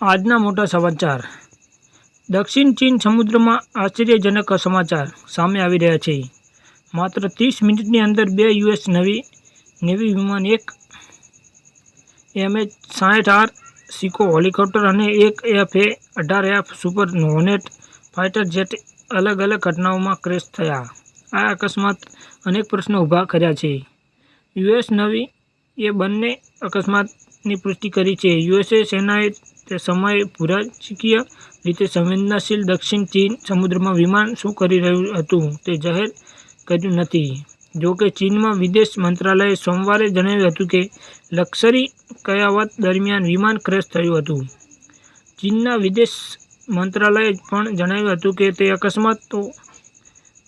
આજના મોટા સમાચાર। દક્ષિણ ચીન સમુદ્રમાં આશ્ચર્યજનક સમાચાર સામે આવી રહ્યા છે। માત્ર 30 મિનિટની અંદર 2 યુએસ નેવી વિમાન, એક MH-60R સિકો હેલિકોપ્ટર અને એક F-18F સુપર હોર્નેટ ફાઇટર જેટ અલગ અલગ ઘટનાઓમાં ક્રેશ થયા। આ અકસ્માત અનેક પ્રશ્નો ઊભા કર્યા છે। યુએસ નેવીએ બંને અકસ્માતની પુષ્ટિ કરી છે। યુએસ સેનાએ તે સમયે ભૂરાજકીય રીતે સંવેદનશીલ દક્ષિણ ચીન સમુદ્રમાં વિમાન શું કરી રહ્યું હતું તે જાહેર કર્યું નથી। જોકે ચીનના વિદેશ મંત્રાલયે સોમવારે જણાવ્યું હતું કે લશ્કરી કવાયત દરમિયાન વિમાન ક્રેશ થયું હતું। ચીનના વિદેશ મંત્રાલયે પણ જણાવ્યું હતું કે તે અકસ્માતો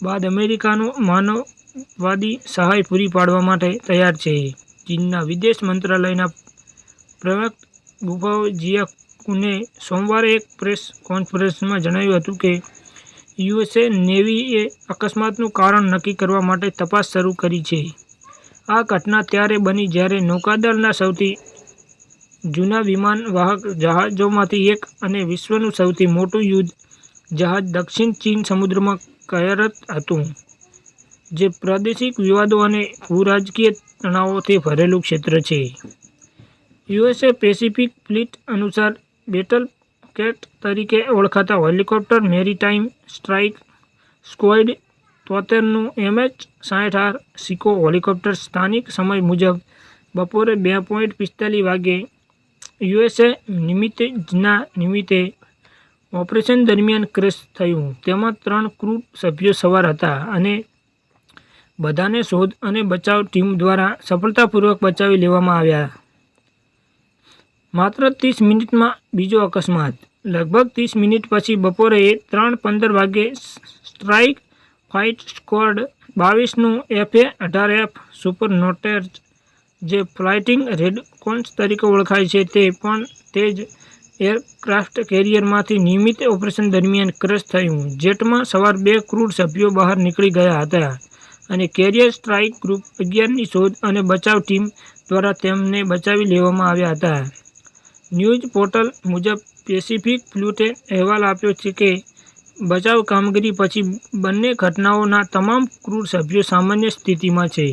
બાદ અમેરિકાનો માનવવાદી સહાય પૂરી પાડવા માટે તૈયાર છે। ચીનના વિદેશ મંત્રાલયના પ્રવક્તા ગુઆઓ જિયાકુને સોમવારે એક પ્રેસ કોન્ફરન્સમાં જણાવ્યું હતું કે યુએસ નેવીએ અકસ્માતનું કારણ નક્કી કરવા માટે તપાસ શરૂ કરી છે। આ ઘટના ત્યારે બની જ્યારે નૌકાદળના સૌથી જૂના વિમાનવાહક જહાજોમાંથી એક અને વિશ્વનું સૌથી મોટું યુદ્ધ જહાજ દક્ષિણ ચીન સમુદ્રમાં કાર્યરત હતું, જે પ્રાદેશિક વિવાદો અને ભૂરાજકીય તણાવોથી ભરેલું ક્ષેત્ર છે। યુએસ પેસિફિક ફ્લીટ અનુસાર બેટલ કેટ તરીકે ઓળખાતા હેલિકોપ્ટર મેરીટાઈમ સ્ટ્રાઇક સ્ક્વોડ 73નું MH-60R સિકો હેલિકોપ્ટર સ્થાનિક સમય મુજબ બપોરે 2:45 વાગ્યે યુએસ નિમિત્તે ઓપરેશન દરમિયાન ક્રેશ થયું। તેમાં 3 ક્રૂ સભ્યો સવાર હતા અને બધાને શોધ અને બચાવ ટીમ દ્વારા સફળતાપૂર્વક બચાવી લેવામાં આવ્યા। માત્ર 30 મિનિટમાં બીજો અકસ્માત। લગભગ 30 મિનિટ પછી બપોરે 3:15 વાગ્યે સ્ટ્રાઇક ફાઇટ સ્ક્વોડ 22નું F-18F સુપર હોર્નેટ, જે ફ્લાઇંગ રેડકોન્સ તરીકે ઓળખાય છે, તે પણ તે જ એરક્રાફ્ટ કેરિયરમાંથી નિયમિત ઓપરેશન દરમિયાન ક્રેશ થયું। જેટમાં સવાર 2 ક્રૂ સભ્યો બહાર નીકળી ગયા હતા અને કેરિયર સ્ટ્રાઇક ગ્રુપ 11ની શોધ અને બચાવ ટીમ દ્વારા તેમને બચાવી લેવામાં આવ્યા હતા। ન્યૂઝ પોર્ટલ મુજબ પેસિફિક ફ્લીટે અહેવાલ આપ્યો છે કે બચાવ કામગીરી પછી બંને ઘટનાઓના તમામ ક્રૂ સભ્યો સામાન્ય સ્થિતિમાં છે।